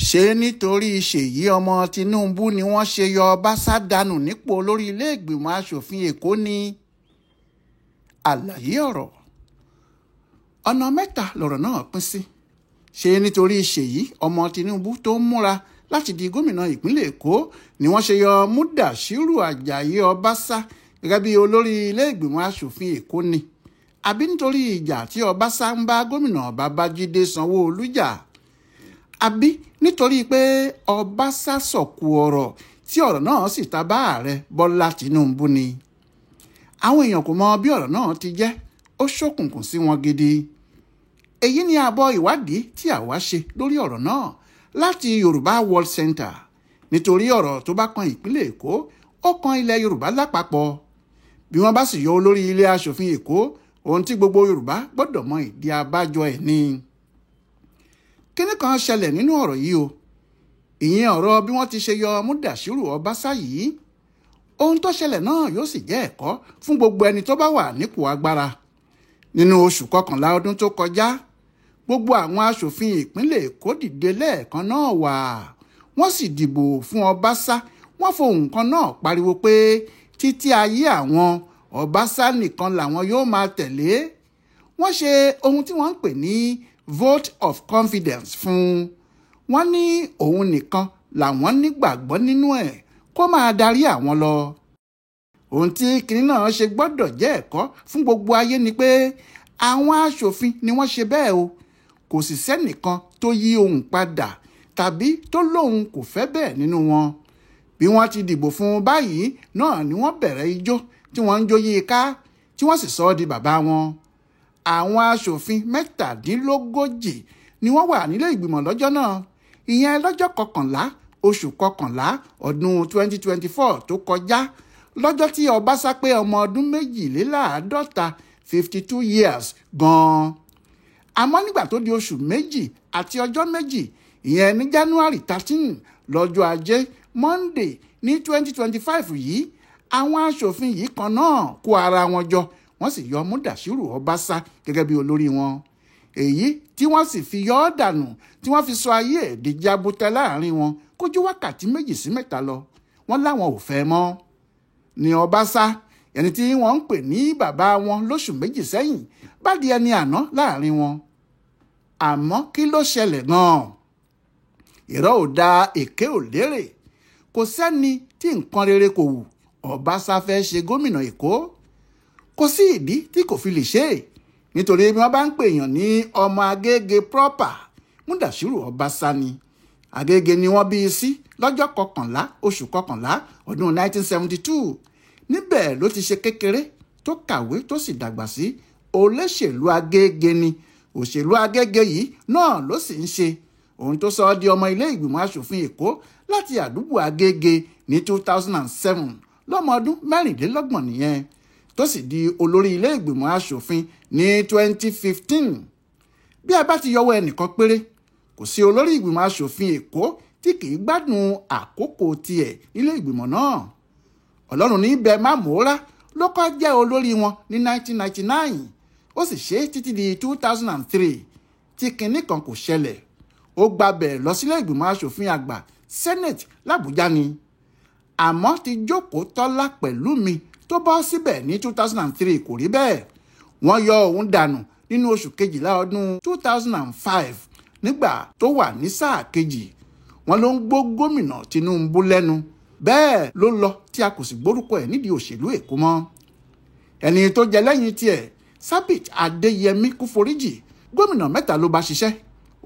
ṣé nítorí Ṣèyí ọmọ Tinubu ni wọ́n ṣe yọ Ọbaṣá dànù nípò olórí ilé-ìgbìmọ̀ asòfin Èkó ni? Àlàyé ọ̀rọ̀ ọ̀nà mẹ́ta lọ̀rọ̀ náà pín sí. ṣé nítorí Ṣèyí ọmọ Tinubu tó ń múra láti di gómìnà ìpínlẹ̀ Èkó ni wọ́n ṣe yọ Mudashiru Ajayi Ọbaṣá gẹ́gẹ́ bí olórí ilé-ìgbìmọ̀ asòfin Èkó ni? Àbí nítorí ìjà tí Ọbaṣá ń bá gómìnà Babájídé Sanwó-Olú jà? Àbí nítorí pé Ọbaṣá sọ̀kù ọ̀rọ̀ tí ọ̀rọ̀ náà sì ta bá ààrẹ Bọ́lá Tinubu ni? Àwọn èèyàn kò mọ bí ọ̀rọ̀ náà ti jẹ́, ó ṣókùnkùn sí wọn gidi. Èyí ni àbọ̀ ìwádìí tí àwa ṣe lórí ọ̀rọ̀ náà láti Yorùbá World Center. Nítorí ọ̀rọ̀ tó bá kan ìpínlẹ̀ Èkó ó kan ilẹ̀ Yorùbá lápapọ̀. Bí wọ́n bá sì yọ olórí ilé aṣòfin Èkó, ohun tí gbogbo Yorùbá gbọ́dọ̀ mọ ìdí abájọ ẹ̀ ni. Kíní kan ṣẹlẹ̀ nínú ọ̀rọ̀ yìí o. Ìyẹn ọ̀rọ̀ bí wọ́n ti ṣe yọ Mudashiru Ọbaṣá yìí. Ohun tó ṣẹlẹ̀ náà yóò sì jẹ́ ẹ̀kọ́ fún gbogbo ẹni tó bá wà nípò agbára. Nínú oṣù kọkànlá ọdún tó kọjá, gbogbo àwọn aṣòfin ìpínlẹ̀ Èkó dìde lẹ́ẹ̀kan náà wà. Wọ́n sì dìbò fún Ọbaṣá. Wọ́n fohùn kan náà pariwo pé títí ayé àwọn Ọbaṣá nìkan làwọn yóò máa tẹ̀lé. Wọ́n ṣe ohun tí wọ́n ń pè ní vote of confidence fún un. Wọ́n ní òun nìkan làwọn nígbàgbọ́ nínú ẹ̀ kó máa darí àwọn lọ. Ohun tí kinní náà ṣe gbọ́dọ̀ jẹ́ ẹ̀kọ́ fún gbogbo ayé ni pé àwọn aṣòfin ni wọ́n ṣe bẹ́ẹ̀ o. Kò sì sẹ́nìkan tó yí ohùn padà tàbí tó lóun kò fẹ́ bẹ́ẹ̀ nínú wọn. Bí wọ́n ti dìbò fún un báyìí náà ni wọ́n bẹ̀rẹ̀ ijó tí wọ́n ń jó yí i ká, tí wọ́n sì sọ ọ́ di bàbá wọn. Àwọn aṣòfin 17 ni wọ́n wà nílé ìgbìmọ̀ lọ́jọ́ náà. Ìyẹn lọ́jọ́ 11 oṣù kọkànlá ọdún 2024 tó kọjá, lọ́jọ́ tí Ọbaṣá pé ọmọ ọdún 52 52 years gan-an. Àmọ́ nígbà tó di oṣù méjì àti ọjọ́ méjì, ìyẹn ní January 13 lọ́jọ́ ajé Monday ní 2025 yìí, àwọn aṣòfin yìí kan náà kó ara wọn jọ, wọ́n sì yọ Mudashiru Ọbaṣá gẹ́gẹ́ bí olórí wọn. Èyí tí wọ́n sì fi yọ ọ́ dànù, tí wọ́n fi sọ ayé ẹ̀ di jabutẹ láàrin wọn kó ju wákàtí 2 sí 3 lọ. Wọ́n láwọn ò fẹ́ mọ́. Ní Ọbaṣá, ẹni tí wọ́n ń pè ní bàbá wọn lóṣù 2 sẹ́yìn, bá di ẹni àná láàrin wọn. Àmọ́ kí ló ṣẹlẹ̀ gan-an? Irọ́ ò da, èké ò lérè. Kò sẹ́ni tí nǹkan rere kò wù. Ọbaṣá fẹ́ ṣe gómìnà Èkó. Kò sí ìdí tí kò fi lè ṣe é. Nítorí bí wọ́n bá ń pè èèyàn ní ọmọ Agége proper, Mudashiru Ọbaṣá ni. Agége ni wọ́n bí i sí lọ́jọ́ 11 oṣù kọkànlá ọdún 1972. Níbẹ̀ ló ti ṣe kékeré tó kàwé tó sì dàgbà sí. Olóṣèlú Agége ni. Òṣèlú Agége yìí náà ló sì ń ṣe. Ohun tó sọ ọ́ di ọmọ ilé ìgbìmọ̀ asòfin Èkó láti àdúgbò Agége ní 2007 lọ́mọ ọdún 26 nìyẹn, tó sì di olórí ilé ìgbìmọ̀ asòfin ní 2015. Bí a bá ti yọwọ́ ẹnìkan péré, kò sí olórí ìgbìmọ̀ asòfin Èkó tí kì í gbádùn àkókò tiẹ̀ nílé ìgbìmọ̀ náà. Ọlọ́run ní ibẹ̀ má mòórá ló kọ́ jẹ́ olórí wọn ní 1999. Ó sì ṣe títí di 2003 tí kinní kan kò ṣẹlẹ̀. Ó gbabẹ̀ lọ sílé ìgbìmọ̀ asòfin àgbà Senate l'Àbújá ni. Àmọ́ ti jókòó tọ́lá pẹ̀lú mi tó bọ́ síbẹ̀ ní 2003 kò rí bẹ́ẹ̀. Wọ́n yọ òun dànù nínú oṣù kejìlá ọdún 2005 nígbà tó wà ní sáà kejì. Wọ́n ló ń gbó gómìnà Tinubu lẹ́nu. Bẹ́ẹ̀ ló lọ tí a kò sì gbórúkọ ẹ̀ nídìí òṣèlú Èkó mọ́. Ẹni tó jẹ lẹ́yìn tiẹ̀, Sabit Adéyẹmí Kúforíjì, gómìnà 3 ló bá ṣiṣẹ́.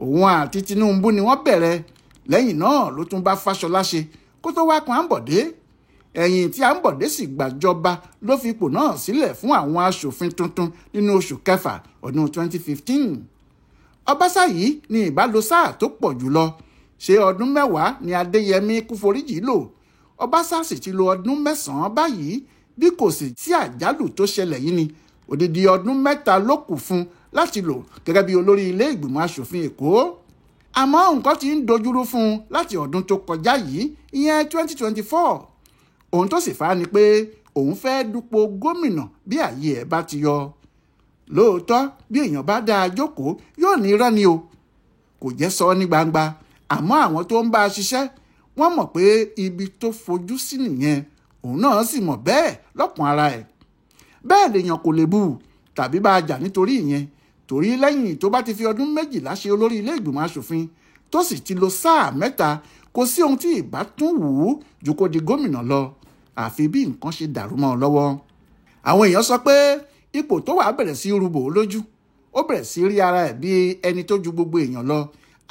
Òun àti Tinubu ni wọ́n bẹ̀rẹ̀. Lẹ́yìn náà ló tún bá Fáṣọlá ṣe kó tó wá kan Àǹbọ̀dé. Ẹ̀yìn tí Àǹbọ̀dé sì gbàjọba ló fi ipò náà sílẹ̀ fún àwọn aṣòfin tuntun nínú oṣù kẹfà ọdún 2015. Ọbaṣá yìí ni ìbálò sáà tó pọ̀ jùlọ. Ṣé ọdún 10 ni Adéyẹmí Kúforíjì lò? Ọbaṣá sì ti lo ọdún 9 báyìí. Bí kò sì sí àjálù tó ṣẹlẹ̀ yìí ni, odidi ọdún 3 ló kù fún láti lò gẹ́gẹ́ bí olórí ilé ìgbìmọ̀ asòfin Èkó. Àmọ́ nǹkan ti ń dojúrú fún un láti ọdún tó kọjá yìí, ìyẹn 2024. Ohun tó sì fà á ni pé òun fẹ́ dupò gómìnà bí ààyè ẹ̀ bá ti yọ. Lóòótọ́ bí èèyàn bá dáa jókòó yóò ní irọ́ ni o. Kò jẹ́ sọ ní gbangba. àmọ́ àwọn tó ń bá a ṣiṣẹ́ wọ́n mọ̀ pé ibi tó fojú sí nìyẹn, òun náà sì mọ̀ bẹ́ẹ̀ lọ́kàn ara ẹ̀. bẹ́ẹ̀ lèèyàn kò lè bú tàbí bá a jà nítorí ìyẹn, torí lẹ́yìn tó bá ti fi ọdún 12 ṣe olórí ilé ìgbìmọ̀ asòfin tó sì ti lo sáà 3, kò sí ohun tí ìbá tún wù ú ju kó di gómìnà lọ, àfi bí nǹkan ṣe dàrú mọ́ ọ lọ́wọ́. àwọn èèyàn sọ pé ipò tó wà bẹ̀rẹ̀ sí rúbò lójú, ó bẹ̀rẹ̀ sí rí ara ẹ̀ bí ẹni tó ju gbogbo èèyàn lọ,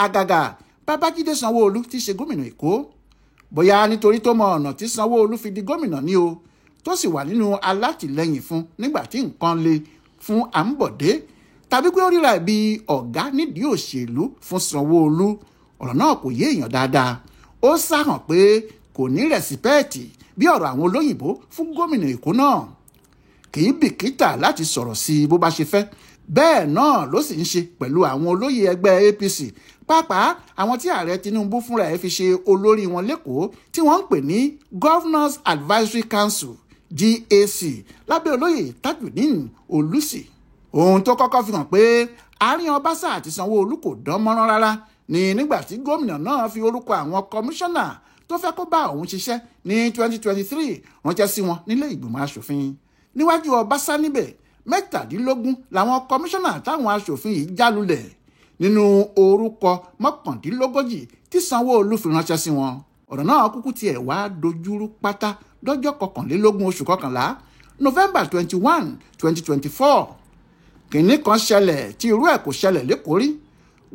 àgàgà Babájídé Sanwó-Olú ti ṣe gómìnà Èkó. bóyá nítorí tó mọ ọ̀nà tí Sanwó-Olú fi di gómìnà ni o, tó sì wà nínú alátìlẹyìn fún nígbà tí nǹkan le fún Àǹbọ̀dé, tàbí pé ó ríra ẹ̀ bí ọ̀gá nídìí òṣèlú fún Sanwó-Olú, ọ̀rọ̀ náà kò yé èèyàn dáadáa. ó ṣàhàn pé kò ní rẹ̀sípẹ́ẹ̀tì bí ọ̀rọ̀ àwọn olóyìnbó fún gómìnà Èkó náà, kì í bìkítà láti sọ̀rọ̀ sí i bó bá ṣe fẹ́. bẹ́ẹ̀ náà ló sì ń ṣe pẹ̀lú àwọn olóyè ẹgbẹ́ APC, pàápàá àwọn tí ààrẹ Tinubu fúnra ẹ̀ fi ṣe olórí wọn lẹ́kọ̀ọ́ tí wọ́n ń pè ní Governors Advisory Council GAC lábẹ́ olóyè Tajudeen Olùsì. ohun tó kọ́kọ́ fi hàn pé àárín Ọbaṣá àti Sanwó-Olú kò dán mọ́rán rárá ni nígbà tí gómìnà náà fi orúkọ àwọn kọmíṣánná tó fẹ́ kó bá òun ṣiṣẹ́ ní 2023 ránṣẹ́ sí wọn nílé ìgbìmọ̀ asòfin. níwájú Ọbaṣá níbẹ̀ 17 làwọn kọmíṣánná táwọn asòfin yìí já lulẹ̀ nínú orúkọ 39 tí Sanwó-Olú fi ránṣẹ́ sí wọn. ọ̀rọ̀ náà kúkú tiẹ̀ wá dojúrú pátá lọ́jọ́ 21 oṣù kọkànlá November 21, 2024. kìnní kan ṣẹlẹ̀ tí irú ẹ̀ kò ṣẹlẹ̀ lẹ́kọ̀ọ́ rí.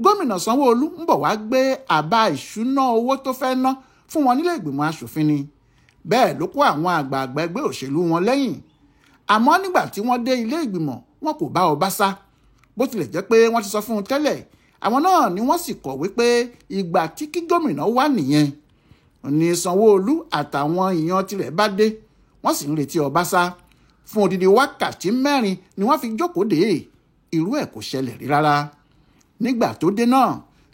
gómìnà Sanwó-Olú ń bọ̀ wá gbé àbá ìṣúná owó tó fẹ́ ná fún wọn nílé ìgbìmọ̀ asòfin ni. bẹ́ẹ̀ ló kó àwọn àgbààgbà ẹgbẹ́ òṣèlú wọn lẹ́yìn. àmọ́ nígbà tí wọ́n dé ilé ìgbìmọ̀ wọn kò bá Ọbaṣá, bó tilẹ̀ jẹ́ pé wọ́n ti sọ fún un tẹ́lẹ̀. àwọn náà ni wọ́n sì kọ̀wé pé ìgbà tí kí gómìnà wà nìyẹn. ní Sanwó-Olú àtàwọn èèyàn tirẹ̀ bá dé, wọ́n sì ń retí Ọbaṣá. fún odidi wákàtí 4 ni wọ́n fi jókòó dé. irú ẹ̀ kò ṣẹlẹ̀ rí rárá. nígbà tó dé náà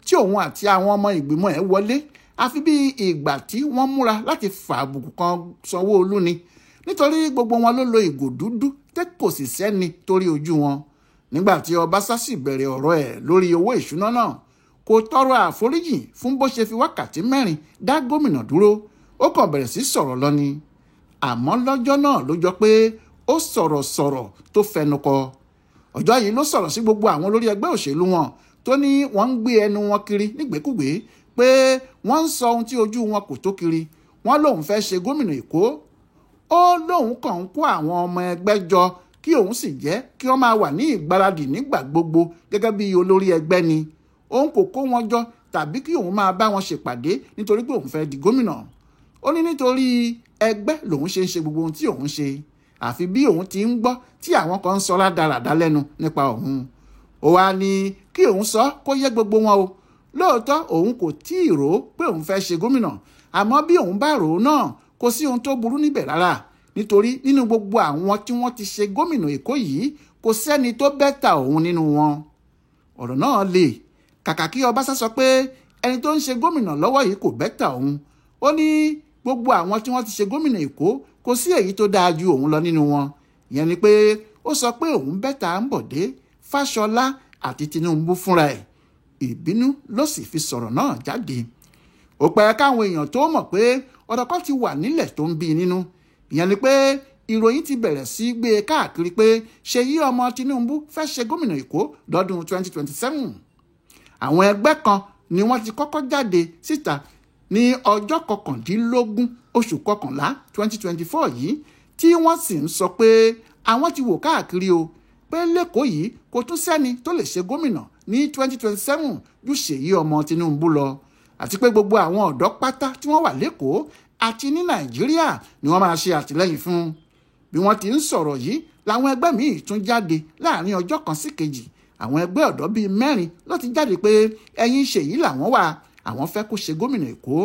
tí òun àti àwọn ọmọ ìgbìmọ̀ ẹ̀ wọlé, àfi bí ìgbà tí wọ́n múra láti fa àbùkù kan Sanwó-Olú ni, nítorí gbogbo wọn ló lo ìgò dúdú tẹ́ kò sì sẹ́ni torí ojú wọn. nígbà tí Ọbaṣá sì bẹ̀rẹ̀ ọ̀rọ̀ ẹ̀ lórí owó ìṣúná náà, kò tọrọ àforíjì fún bó ṣe fi wákàtí 4 dá gómìnà dúró, ó kàn bẹ̀rẹ̀ sí sọ̀rọ̀ lọ ni. àmọ́ lọ́jọ́ náà ló jọ pé ó sọ̀rọ̀ tó fẹnukọ. ọjọ́ yìí ló sọ̀rọ̀ sí gbogbo àwọn olórí ẹgbẹ́ òṣèlú wọn tó ní wọ́n ń gbé ẹnu wọn kiri nígbèkúgbè pé wọ́n ń sọ ohun tí ojú wọn kò tó kiri. wọ́n lóun fẹ́ ṣe gómìnà Èkó. ó lóun kàn ń kó àwọn ọmọ ẹgbẹ́ jọ kí òun sì jẹ́ kí wọ́n máa wà ní ìgbáradì nígbà gbogbo gẹ́gẹ́ bí olórí ẹgbẹ́ ni. òun kò kó wọn jọ tàbí kí òun máa bá wọn ṣèpàdé nítorí pé òun fẹ́ di gómìnà. ó ní nítorí ẹgbẹ́ lòun ṣe ń ṣe gbogbo ohun tí òun ṣe, àfi bí òun ti ń gbọ́ tí àwọn kan ń sọ rádaràdá lẹ́nu nípa òun. ó wá ní kí òun sọ kó yé gbogbo wọn o. lóòótọ́ òun kò tí ì rò ó pé òun fẹ́ ṣe gómìnà, àmọ́ bí òun bá rò ó náà kò sí ohun tó burú níbẹ̀ rárá, nítorí nínú gbogbo àwọn tí wọ́n ti ṣe gómìnà Èkó yìí kò sẹ́ni tó bẹ́tà òun nínú wọn. ọ̀rọ̀ náà le. kàkà kí Ọbaṣá sọ pé ẹni tó ń ṣe gómìnà lọ́wọ́ yìí kò bẹ́tà òun, ó ní gbogbo àwọn tí wọ́n ti ṣe gómìnà Èkó kò sí èyí tó dáa ju òun lọ nínú wọn. ìyẹn ni pé ó sọ pé òun bẹ́tà Àǹbọ̀dé, Fáṣọlá àti Tinubu fúnra ẹ̀. ìbínú ló sì fi sọ̀rọ̀ náà jáde. ó pẹ́ káwọn èèyàn tó mọ̀ pé ọ̀rọ̀ kan ti wà nílẹ̀ tó ń bí nínú. ìyẹn ni pé ìròyìn ti bẹ̀rẹ̀ sí gbé káàkiri pé Ṣèyí ọmọ Tinubu fẹ́ ṣe gómìnà Èkó lọ́dún 2027. àwọn ẹgbẹ́ kan ni wọ́n ti kọ́kọ́ jáde síta ní ọjọ́ 19 oṣù kọkànlá 2024 yìí, tí wọ́n sì ń sọ pé àwọn ti wò káàkiri o pé lẹ́kọ̀ọ́ yìí kò tún sẹ́ni tó lè ṣe gómìnà ní 2027 ju Ṣèyí ọmọ Tinubu lọ, àti pé gbogbo àwọn ọ̀dọ́ pátá tí wọ́n wà lẹ́kọ̀ọ́ àti ní Nàìjíríà ni wọ́n máa ṣe àtìlẹ́yìn fún. bí wọ́n ti ń sọ̀rọ̀ yìí làwọn ẹgbẹ́ míì tún jáde láàrin ọjọ́ kan sí kejì. àwọn ẹgbẹ́ ọ̀dọ́ bíi 4 ló ti jáde pé ẹ̀yìn Ṣèyí làwọn wà, àwọn fẹ́ kó ṣe gómìnà Èkó.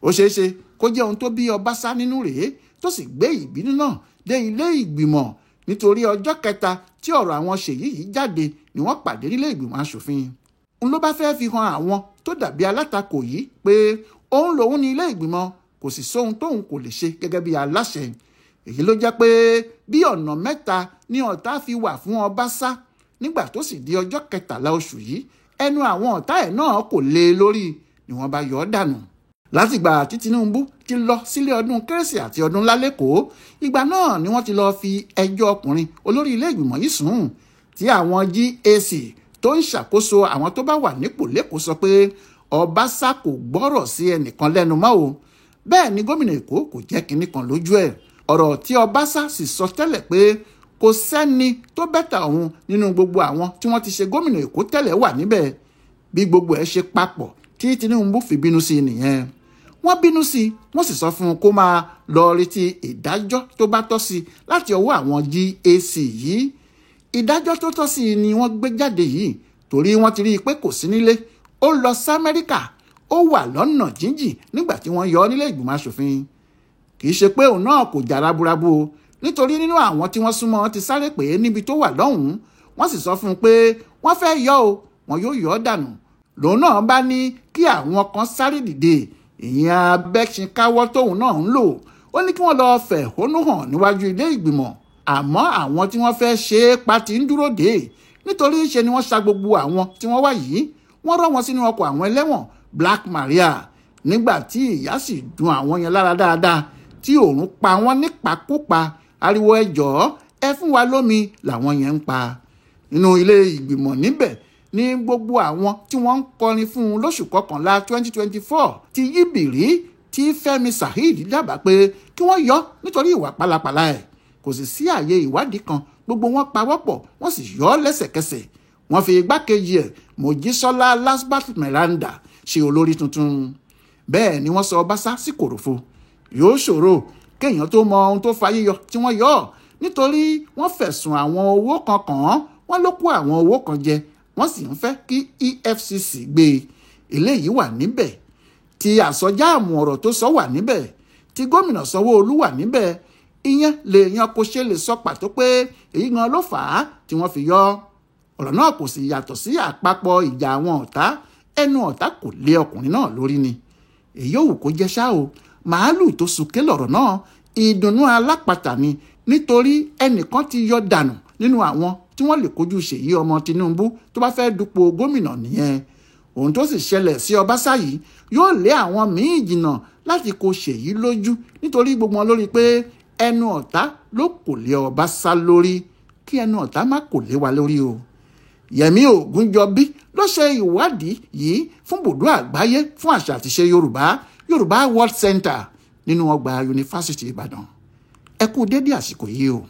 ó ṣeéṣe kó jẹ́ ohun tó bí Ọbaṣá nínú rèé tó sì gbé ìbínú náà dé ilé ìgbìmọ̀, nítorí ọjọ́ kẹta tí ọ̀rọ̀ àwọn Ṣèyí yìí jáde ni wọ́n pàdé nílé ìgbìmọ̀ asòfin. n ló bá fẹ́ fi hàn àwọn tó dàbí alátakò yìí pé òun lòun ní ilé ìgbìmọ̀, kò sì sóhun tóun kò lè ṣe gẹ́gẹ́ bí aláṣẹ. èyí ló jẹ́ pé bí ọ̀nà 3 ni ọ̀tá fi wà fún Ọbaṣá. nígbà tó sì di ọjọ́ 13 oṣù yìí, ẹnu àwọn ọ̀tá ẹ̀ náà kò lé lórí ni wọ́n bá yọ ọ́ dànù. Látìgbà tí Tinubu ti lọ sílé ọdún kérésì àti ọdún ńlá lẹ́kọ̀ọ́, ìgbà náà ni wọ́n ti lọ fi ẹjọ́ ọkùnrin olórí ilé ìgbìmọ̀ yìí sùn, tí àwọn GAC tó ń ṣàkóso àwọn tó bá wà nípò lẹ́kọ̀ọ́ sọ pé Ọbaṣá kò gbọ́rọ̀ sí ẹnìkan lẹ́nu mọ́ o. Bẹ́ẹ̀ ni gómìnà Èkó kò jẹ́ kinní kan lójú ẹ̀. Ọ̀rọ̀ tí Ọbaṣá sì sọ tẹ́lẹ̀ pé kò sẹ́ni tó bẹ́tà òun nínú gbogbo àwọn tí wọ́n ti ṣe gómìnà Èkó tẹ́lẹ̀ wà níbẹ̀. Bí gbogbo ẹ̀ ṣe papọ̀ tí Tinubu fi bínú sí nìyẹn. Wọ́n bínú sí wọ́n sì sọ fún un kó máa lọ retí ìdájọ́ tó bá tọ́ sí láti ọwọ́ àwọn GAC yìí. Ìdájọ́ tó tọ́ sí ni wọ́n gbé jáde yìí torí wọ́n ti rí i pé kò sí nílé. Ó lọ sí Amẹ́ríkà, ó wà lọ́nà jíjìn nígbà tí wọ́n yọ ọ́ nílé ìgbìmọ̀ aṣòfin. Kì í ṣe pé òun náà kò jà raburabu o, nítorí nínú àwọn tí wọ́n súnmọ́ ti sáré pé níbi tó wà lọ́hùn-ún wọ́n sì sọ fún un pé wọ́n fẹ́ yọ o, wọn yóò yọ ọ́ dànù. Lòun náà bá ní kí àwọn kan sáré dìde, ìyẹn abẹ́ṣinkáwọ́ tóun náà ń lò. Ó ní kí wọ́n lọ fẹ̀hónú hàn níwájú ilé ìgbìmọ̀, àmọ́ àwọn tí wọ́n fẹ́ ṣe é pa ti ń dúró dè, nítorí ṣe ni wọ́n sa gbogbo àwọn tí wọ́n wá yìí, wọ́n rọ́ wọn sínú ọkọ̀ àwọn ẹlẹ́wọ̀n Black Maria, nígbà tí ìyà sì dùn àwọn yẹn lára dáadáa, tí òòrùn pa wọ́n nípakúpa, ariwo ẹjọ́ ẹ fún wa lómi làwọn yẹn ń pa. Nínú ilé ìgbìmọ̀ níbẹ̀ ní gbogbo àwọn tí wọ́n ń kọrin fún un lóṣù kọkànlá 2024 ti yíbìrí tí Fẹ́mi Saheed dábàá pé kí wọ́n yọ nítorí ìwà pálapàla ẹ̀. Kò sì sí àyè ìwádìí kan, gbogbo wọn pawọ́pọ̀ wọ́n sì yọ ọ́ lẹ́sẹ̀kẹsẹ̀. Wọ́n fi igbákejì ẹ̀ Mojísọ́lá Lasbat Miranda ṣe olórí tuntun. Bẹ́ẹ̀ ni wọ́n sọ Ọbaṣá sí kòròfo. Yóò ṣòro kéèyàn tó mọ ohun tó fa yíyọ tí wọ́n yọ ọ́, nítorí wọ́n fẹ̀sùn àwọn owó kan kàn án, wọ́n ló kó àwọn owó kan jẹ, wọ́n sì ń fẹ́ kí EFCC gbé e. Eléyìí wà níbẹ̀. Ti àsọjáàmù ọ̀rọ̀ tó sọ wà níbẹ̀. Ti gómìnà Sanwó-Olú wà níbẹ̀. Ìyẹn lèèyàn kò ṣe lè sọ pàtó pé èyí gan ló fà á tí wọ́n fi yọ. Ọ̀rọ̀ náà kò sì yàtọ̀ sí àpapọ̀ ìjà àwọn ọ̀tá. Ẹnu ọ̀tá kò lé ọkùnrin náà lórí ni. Èyí ò wù kó jẹ́ ṣá o, màálù tó sunké lọ̀rọ̀ náà, ìdùnnú alápatà ni, nítorí ẹnìkan ti yọ dànù nínú àwọn tí wọ́n lè kojú Ṣèyí ọmọ Tinubu tó bá fẹ́ dupò gómìnà nìyẹn. Ohun tó sì ṣẹlẹ̀ sí Ọbaṣá yìí yóò lé àwọn míì jìnnà láti kó Ṣèyí lójú, nítorí gbogbo wọn lórí pé ẹnu ọ̀tá ló kò lé Ọbaṣá lórí, kí ẹnu ọ̀tá má kò lé wa lórí o. Yẹmí Ògúnjọbí ló ṣe ìwádìí yìí fún Bùdó Àgbáyé fún àṣà àti ìṣe Yorùbá World Center nínú ọgbà Yunifásítì Ìbàdàn. Ẹ kú dédé àsìkò yìí o.